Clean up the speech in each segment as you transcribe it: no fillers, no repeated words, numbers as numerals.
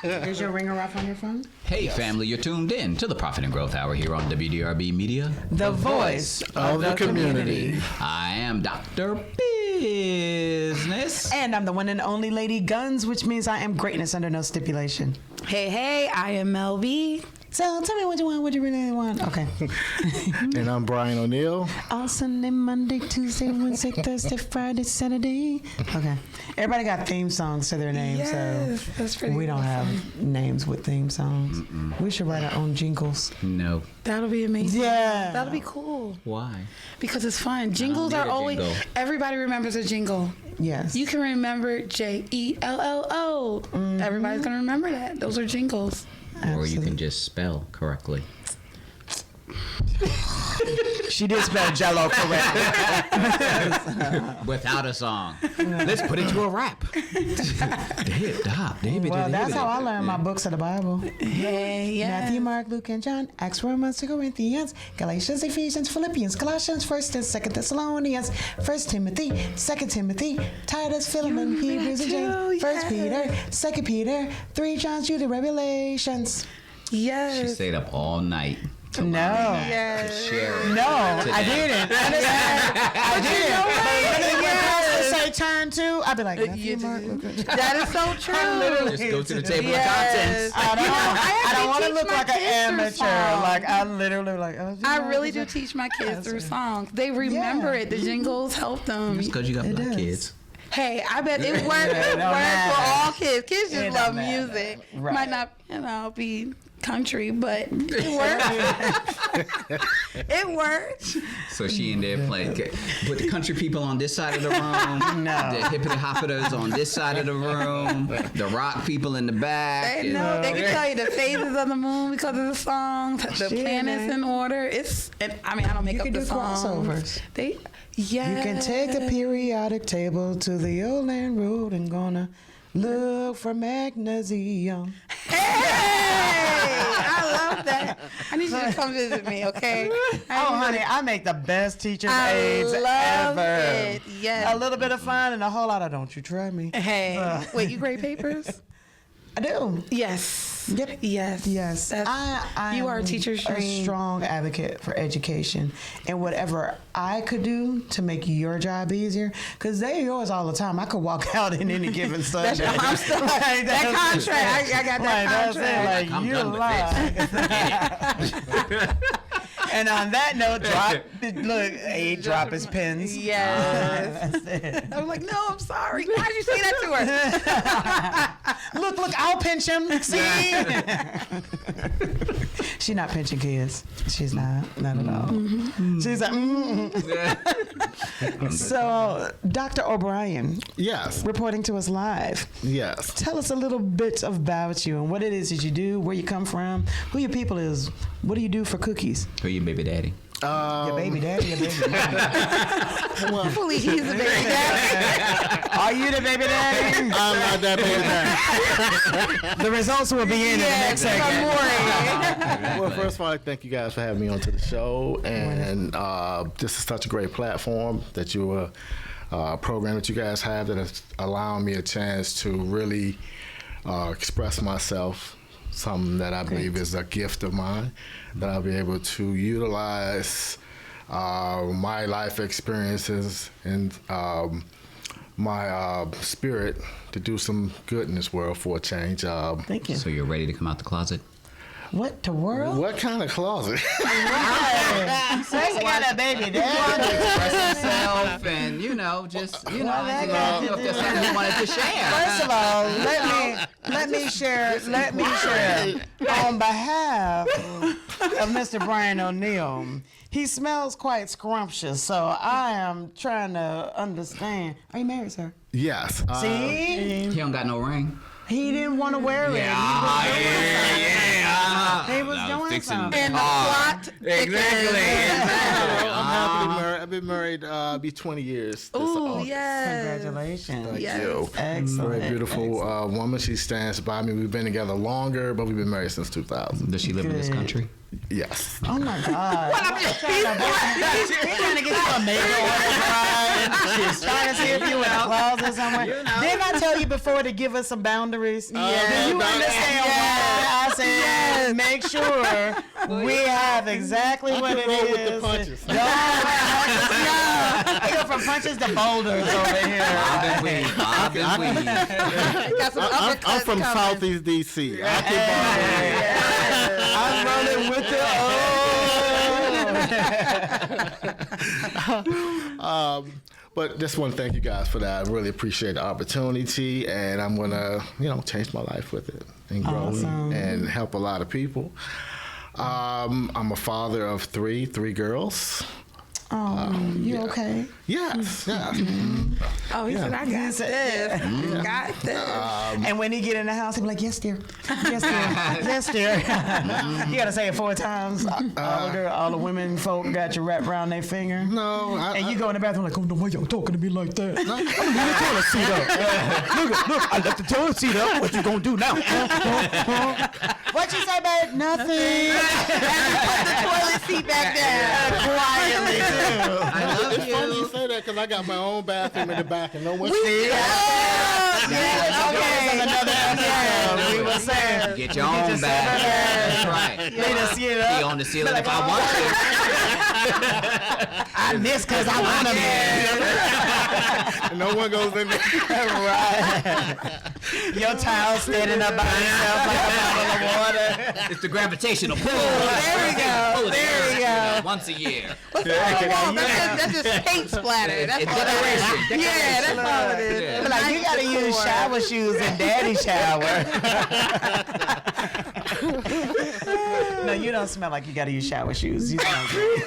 Is your ringer off on your phone? Hey, family, you're tuned in to the Profit and Growth Hour here on WDRB The voice of the community. I am Dr. Bizness. And I'm the one and only Lady G.U.N.S, which means I am greatness under no stipulation. Hey, I am Mel B. So tell me what you want, what you really want. Okay. And I'm Brian O'Neill. All Sunday, Monday, Tuesday, Wednesday, Thursday, Friday, Saturday. Okay. Everybody got theme songs to their names, Yes, so that's pretty we don't have names with theme songs. We should write our own jingles. No. That'll be amazing. Yeah. That'll be cool. Why? Because it's fun. Jingles need are a always, jingle. everybody remembers a jingle. Yes. You can remember JELLO. Everybody's going to remember that. Those are jingles. Or you can just spell correctly. She did spell Jello correctly. Without a song. Let's put it to a rap. Well, that's how I learned my books of the Bible. Hey, yeah. Matthew, Mark, Luke, and John, Acts, Romans, Corinthians, Galatians, Ephesians, Philippians, Colossians, 1st and 2nd Thessalonians, 1 Timothy, 2 Timothy, Titus, Philemon, Hebrews, and James, 1 Peter, 2 Peter, 3 John, Jude, Revelations. Yes. She stayed up all night. No. Yes. To share it. No, to I them. didn't. I didn't. But when pastor say turn to, I'd be like, Matthew, Mark, Luke, and John. That is so true. Just go to the table Yes. of contents. I don't want to teach look my like an kids through amateur. songs. Like I literally like. I really do teach my kids through songs. They remember it. The jingles help them. Just because you got black does. kids. Hey, I bet it works. It don't works matter. for all kids. Kids It just don't love matter. music. Right. Might not, be country, but it works. It works. So she in there playing. Put the country people on this side of the room. No. The hippity hoppitas on this side of the room. The rock people in the back. They know. They can tell you the phases of the moon because of the songs. The Shit, planets man. in order. I don't make You up can the do songs. crossovers. Yeah. You can take the periodic table to the old land road and gonna look for magnesium. Hey, I love that. I need you to come visit me, okay? Oh, honey, I make the best teacher's aids love ever. it. Yes. A little bit of fun and a whole lot of don't you try me. Hey, wait, you grade papers? I do. Yes. Yep. Yes. Yes. That's- you are a teacher's a dream. strong advocate for education and whatever I could do to make your job easier, because they're yours all the time. I could walk out in any given subject. I'm still, that contract. I got that contract. Like, I'm you done with lie. And on that note, look, he drop his pens. Yes. That's it. I was like, no, I'm sorry. Why did you say that to her? Look, I'll pinch him. See? She's not pinching kids. She's not at all. She's like, So, Dr. O'Brien, Yes. reporting to us live. Yes. Tell us a little bit about you and what it is that you do, where you come from, who your people is, what do you do for cookies? Who your baby daddy? Your baby daddy, your baby daddy. Hopefully he's the baby daddy. Are you the baby daddy? I'm not that baby. The results will be in the next segment. Well, first of all, I thank you guys for having me onto the show, and this is such a great platform that you program that you guys have that is allowing me a chance to really express myself. Something that I believe is a gift of mine, that I'll be able to utilize my life experiences and my spirit to do some good in this world for a change. Thank you. So you're ready to come out the closet? What the world? What kind of closet? So you got a baby daddy. Express himself and, just, if there's something you wanted to share. First of all, let me share on behalf of Mr. Brian O'Neill. He smells quite scrumptious, so I am trying to understand. Are you married, sir? Yes. See? He don't got no ring. He didn't want to wear it. He was doing something. And the plot. Exactly. I've been married be 20 years. this Ooh, August. yes. Congratulations. Thank Yes. you. Excellent. Very beautiful woman. She stands by me. We've been together longer, but we've been married since 2000. Does she live in this Good. country? Yes. Oh my God. He's trying to get you a makeover, Brian. She's trying to see if you in a closet somewhere. Didn't I tell you before to give us some boundaries? Yeah. You understand why I said make sure we have exactly what it roll is. with the punches. No. I go from punches to boulders over here. Bob and weed. Got some I'm uppercuts from coming. Southeast DC. I'm rolling with the But just want to thank you guys for that. I really appreciate the opportunity, and I'm gonna, change my life with it and grow and help a lot of people. I'm a father of three girls. You okay? Yes. Oh, he said, I got this. Got this. And when he get in the house, he be like, yes, dear. Yes, dear. Yes, dear. You got to say it 4 times. All the women folk got you wrapped around their finger. No. And you go in the bathroom like, oh, no, why y'all talking to me like that? No. I'm going to leave the toilet seat up. Look, I left the toilet seat up. What you going to do now? What you say, babe? Nothing. Put the toilet seat back down. Quietly, too. I love It's funny you you. say that because I got my own bathroom in the back and no one sees it. We were saying. Get your own bag. That's right. They just see it up. Be on the ceiling if I want I miss because I want to And no one goes in there. Right. Your towel standing up by itself like a bottle of water. to. It's the gravitational pull. There we go. There we go. Once a year. That's just paint splatter. That's all that is. Yeah, that's all it is. Yeah. But like, you got to use shower shoes in daddy's shower. No, you don't smell like you got to use shower shoes. You smell good.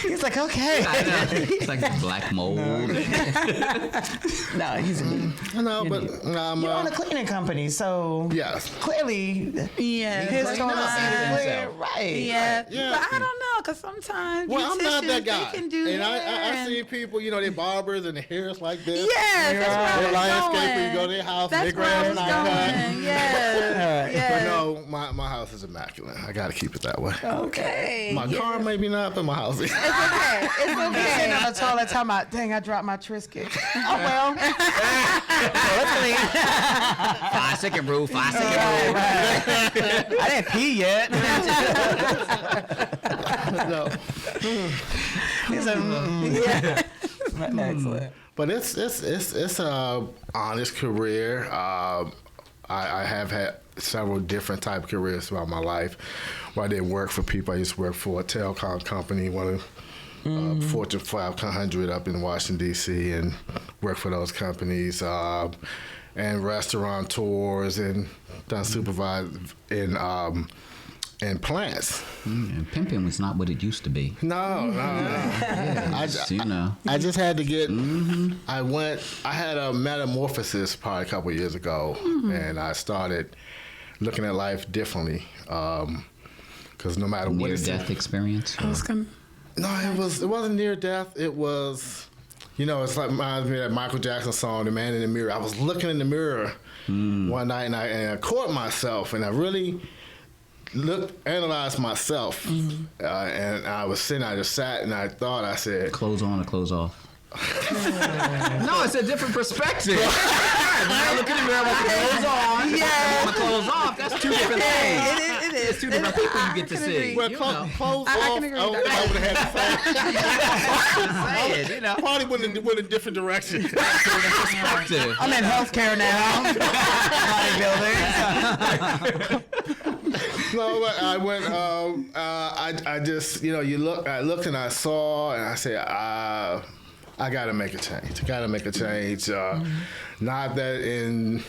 He's like, okay. I know. It's like black mold. No, he's No, but you own a cleaning company, so yes. clearly Yeah. his Clean toilet up seat is after clear. himself. Right. Yeah. Yeah. But I don't know, because sometimes Well, I'm not that beauticians, guy. they can do and hair I and- see people, they barbers and the hair's like this. Yes, that's They're where I landscapers, you was go to going. their house, That's their where I grass was not cut. going. Yes. Yes. But no, my house is immaculate. I got to keep it that way. Okay. My car maybe not, but my house is. It's okay. It's Sitting okay. on the toilet talking about, dang, I dropped my Triscuit. Oh, well. 5-second rule. 5-second rule. I didn't pee yet. No. He said, excellent. But it's a honest career. I have had several different type of careers throughout my life. Where I did work for people. I used to work for a telecom company, one of Fortune 500 up in Washington D.C. and work for those companies and restaurateurs and done supervised in plants. And pimping was not what it used to be. No. Yeah, I just had to get. I had a metamorphosis probably a couple of years ago, and I started looking at life differently. Because no matter what Near-death experience. or- No, it wasn't near death. It was, it's like reminds me of that Michael Jackson song, "The Man in the Mirror." I was looking in the mirror one night and I caught myself, and I really analyzed myself, and I was sitting. I just sat and I said, Clothes on or clothes off? No, it's a different perspective. When I look in the mirror with my clothes on, my clothes off, that's two different things. It is. It's two different people you get to see. "Well, you close know. off." I can agree I with would have had Say it, you know. to probably went a different direction. Perspective. I'm in healthcare now. Bodybuilding. No, but I went. I just, I looked and I saw, and I said, I got to make a change. Not that in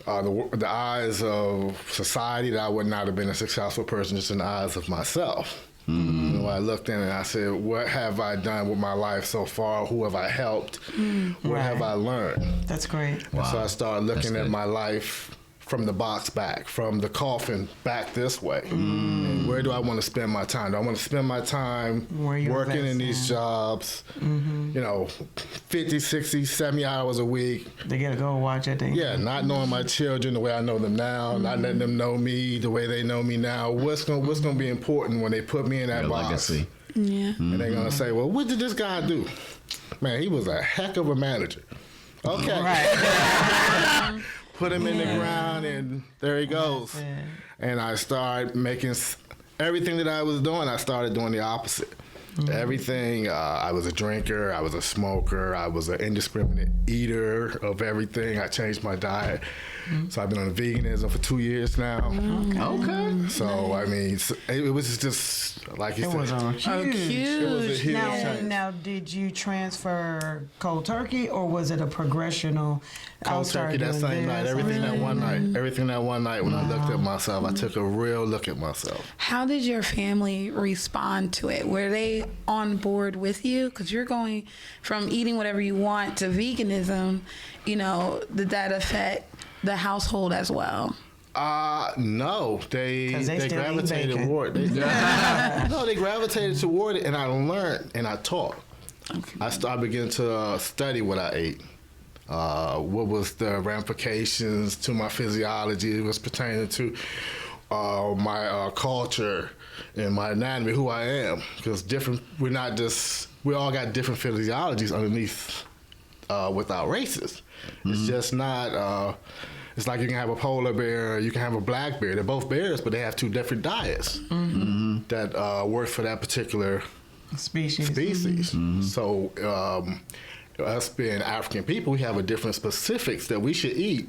the eyes of society that I would not have been a successful person, just in the eyes of myself. I looked in and I said, what have I done with my life so far? Who have I helped? What have I learned? That's great. And so I started looking That's at good. my life from the box back, from the coffin back this way. And where do I want to spend my time? Do I want to spend my time Where you working in invest these in. jobs, 50, 60, 70 hours a week? They gotta go watch that thing. Yeah, not knowing my children the way I know them now, not letting them know me the way they know me now. What's gonna be important when they put me in that Your box? legacy. Yeah. And they're gonna say, well, what did this guy do? Man, he was a heck of a manager. Okay. Right. Put him in the ground, and there he goes. And I started making everything that I was doing, I started doing the opposite. Everything, I was a drinker, I was a smoker, I was an indiscriminate eater of everything. I changed my diet. So I've been on veganism for 2 years now. Okay. So, I mean, it was just, like you said. It was a huge. huge Now, change. now, did you transfer cold turkey, or was it a progressional? Cold turkey that same night, everything that one night. Everything that one night when I looked at myself, I took a real look at myself. How did your family respond to it? Were they on board with you? Because you're going from eating whatever you want to veganism. You know, did that affect the household as well? No, they still eat gravitated bacon. toward it. No, they gravitated toward it, and I learned and I taught. Okay. I began to study what I ate. What was the ramifications to my physiology? It was pertaining to my culture and my anatomy, who I am. Because we all got different physiologies underneath with our races. It's just not, it's like you can have a polar bear, you can have a black bear. They're both bears, but they have two different diets that work for that particular species. So us being African people, we have a different specifics that we should eat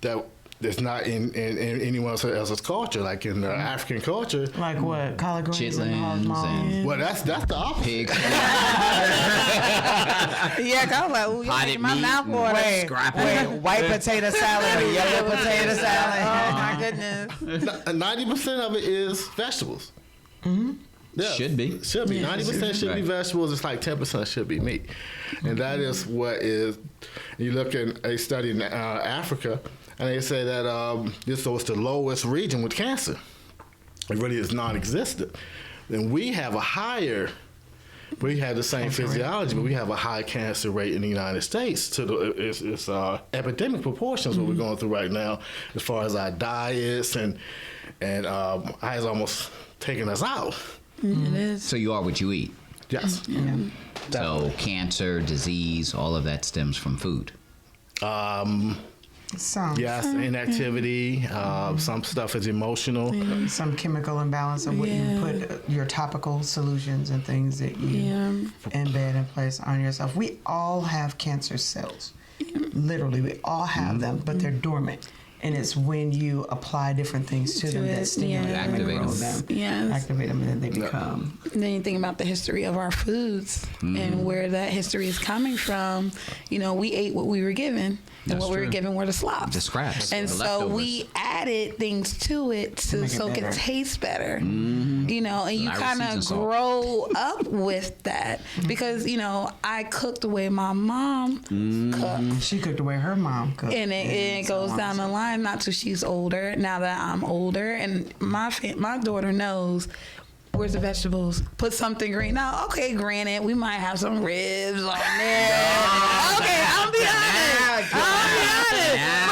that is not in anyone else's culture. Like in the African culture, Like what? Collard greens and hog Chitlins maws? and well, that's the opposite. pig. Yeah, I was like, ooh, you're Potted making my meat. mouth water. Scrappy. White potato salad or yellow potato salad. Oh my goodness. 90% of it is vegetables. Yeah, Should be. Should be. 90% should be Right. vegetables. It's like 10% should be meat. And that is what is, you look at a study in Africa, and they say that this was the lowest region with cancer. It really is non-existent. And we have we have the same physiology, but we have a high cancer rate in the United States. It's epidemic proportions what we're going through right now, as far as our diets and has almost taken us out. It is. So you are what you eat. Yes. So cancer, disease, all of that stems from food. Some. Yes, inactivity. Some stuff is emotional. Some chemical imbalance of what you put your topical solutions and things that you embed and place on yourself. We all have cancer cells. Literally, we all have them, but they're dormant. And it's when you apply different things to them that stimulate them and Activate grow them. them. Activate them, and then they become. Then you think about the history of our foods and where that history is coming from. You know, we ate what we were given, and That's what we were true. given were the slops. The scraps. And the so leftovers. we added things to it so it could taste better. You know, and you Irish kind seasoned of salt. grow up with that because, you know, I cooked the way my mom cooked. She cooked the way her mom cooked. And it goes down the line, not till she's older. Now that I'm older, and my daughter knows where's the vegetables. Put something green. Now, okay, granted, we might have some ribs on there. Okay, I'll be honest. But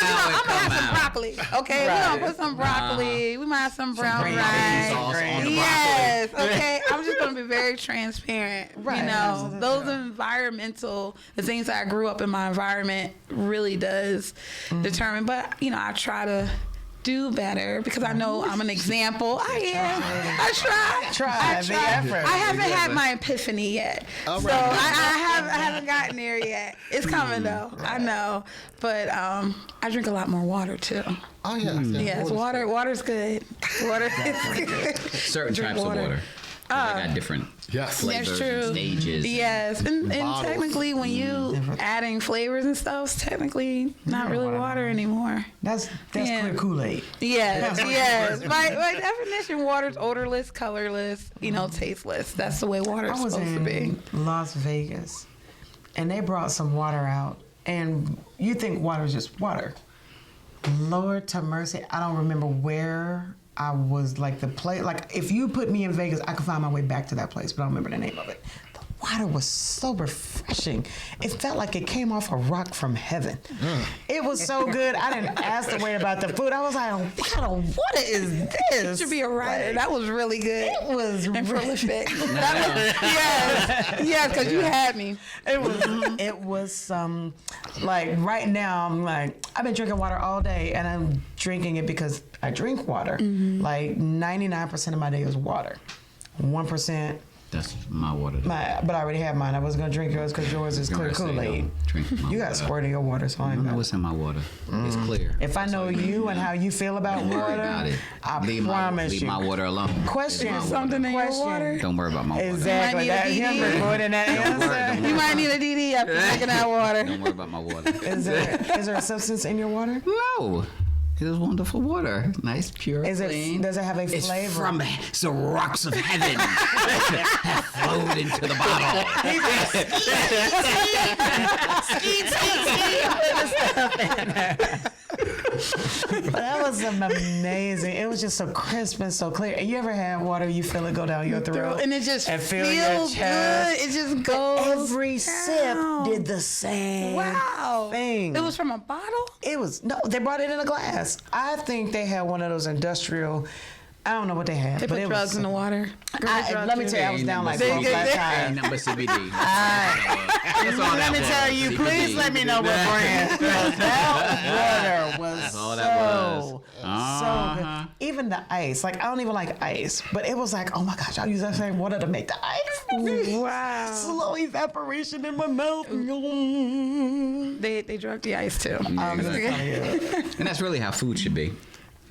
you know, I'm gonna have some broccoli. Okay, we're gonna put some broccoli. We might have some brown green rice. sauce on the Yes. Okay, I'm just gonna be very transparent. You know, Absolutely. those environmental, the things that I grew up in my environment really does determine. But you know, I try to do better because I know I'm an example. I am. I try. The effort. I haven't had my epiphany yet, so I haven't gotten there yet. It's coming though. I know, but I drink a lot more water too. Oh, yeah. Yes, water's good. Water is good. Certain Drink types of water. They got different Yes. flavors That's and true. stages. Yes, and bottles. technically, when you adding flavors and stuff, it's technically not really water anymore. That's Yeah. clear Kool-Aid. Yes, yes. By definition, water's odorless, colorless, you know, tasteless. That's the way water's I was supposed to be. in Las Vegas, and they brought some water out, and you think water is just water. Lord to mercy, I don't remember where I was, like the place. Like if you put me in Vegas, I could find my way back to that place, but I don't remember the name of it. The water was so refreshing. It felt like it came off a rock from heaven. It was so good. I didn't ask the wait about the food. I was like, what kind of water is this? You should be a writer. Like, That was really good. it was and really prolific. Yes, because you had me. It was like right now I'm like, I've been drinking water all day, and I'm drinking it because I drink water. Like 99% of my day is water. 1%. That's my water. But I already have mine. I was gonna drink yours because yours is clear Kool-Aid. You got squirt in your water, so I ain't know got what's in my water. It's clear. If I know you and how you feel about Don't worry water, about it. I Leave promise leave you. my water alone. Question. Something in your water. Don't worry about my water. Exactly. You might That need a him DD. recording that Don't worry answer. You might need a DD after drinking that water. Don't worry about my water. Is there a substance in your water? No. It is wonderful water. Nice, pure, clean. Does it have a It's flavor? from the rocks of heaven have flowed into the bottle. But that was amazing. It was just so crisp and so clear. And you ever had water, you feel it go down your throat? And it just and feel feels your chest. good. It just goes. Every sip down. did the same thing. It was from a bottle? It was, no, they brought it in a glass. I think they had one of those industrial, I don't know what they had. They but put it drugs was, in the water. let me tell you, I was down like 4 Ain't times. number CBD. Let me tell you, please let me know what brand. 'Cause that water was all that was. so Uh-huh. good. Even the ice, like I don't even like ice, but it was like, oh my gosh, I'll use that same water to make the ice. Wow. Slow evaporation in my mouth. They drug the ice too. And that's really how food should be.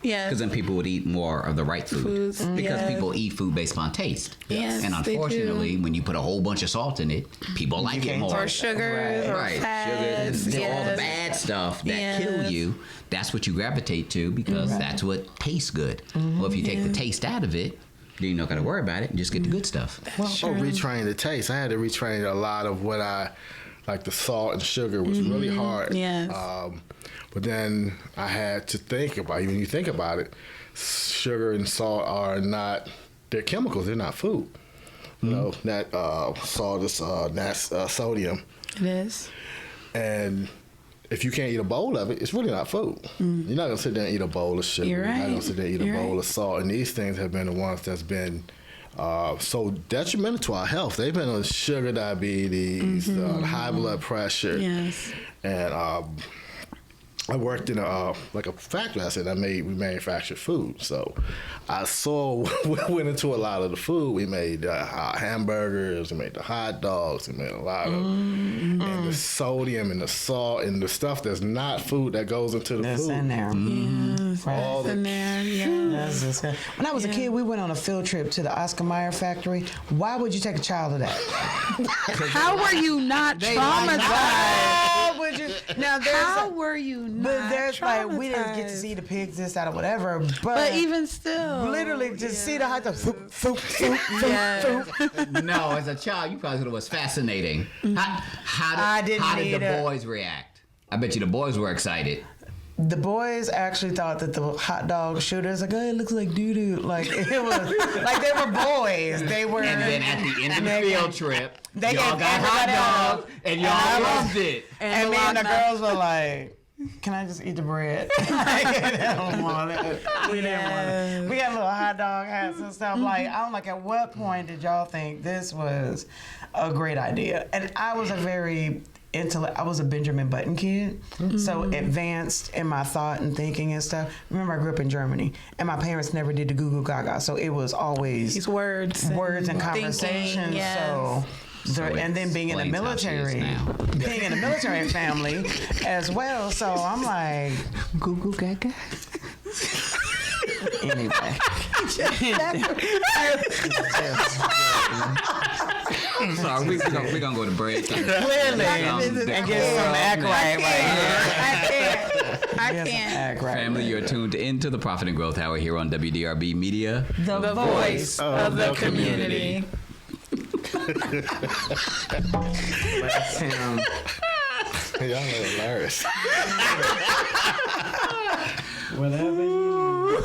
Yeah. Because then people would eat more of the right food. Foods, Because yes. people eat food based on taste. Yes, And they unfortunately, when you put a whole bunch of salt in it, people like it more. Or sugars or Right, fats. sugar, all the Yes. bad stuff that Yes. kill you. That's what you gravitate to because that's what tastes good. Well, if you take the taste out of it, then you're not going to worry about it and just get the good stuff. Retrain the taste. I had to retrain a lot of what I like. The salt and sugar was really hard. Yes. But then I had to think about it. When you think about it, sugar and salt are not, they're chemicals, they're not food. You know, that salt is that's sodium. It is. And if you can't eat a bowl of it, it's really not food. You're not gonna sit there and eat a bowl of sugar. You're You're not right. gonna sit there and eat a You're bowl right. of salt. And these things have been the ones that's been so detrimental to our health. They've been on sugar diabetes, high blood pressure. Yes. And I worked in a factory. I said we manufactured food, so I went into a lot of the food. We made hamburgers, we made the hot dogs, we made a lot of and the sodium and the salt and the stuff that's not food that goes into the That's food. in there. Yes. All That's in the there. Yeah. That's disgusting. When I was a kid, we went on a field trip to the Oscar Mayer factory. Why would you take a child to that? How were you not traumatized? How would you? Now there's, How were you not but there's like we didn't get to traumatized? see the pigs this out or whatever. But even still. literally just see the hot dog. Foop, foop, foop, foop, Yes. foop. No, as a child, you probably thought it was fascinating. How I did, didn't how did need the it. boys react? I bet you the boys were excited. The boys actually thought that the hot dog shooters like, oh, it looks like doo doo. Like it was like they were boys. They were. And then at the end of the field trip, They y'all gave got hot everybody dogs and y'all loved it. And me and the girls were like, can I just eat the bread? Like, they don't want it. We didn't want it. We got little hot dog hats and stuff. Like, I'm like, at what point did y'all think this was a great idea? And I was I was a Benjamin Button kid, so advanced in my thought and thinking and stuff. Remember, I grew up in Germany, and my parents never did the Goo Goo Gaga, so it was always These words and thinking, conversation. yes. So And then being in the explains how she is military, now. being in a military family as well. So I'm like, Goo Goo Gaga. Anyway. I'm sorry, we're gonna go to break. Clearly. And get some act right here. I Get some can't. act right. Family, you're tuned into the Profit and Growth Hour here on WDRB Media. The voice of the community. That's him. Y'all are hilarious. Whatever you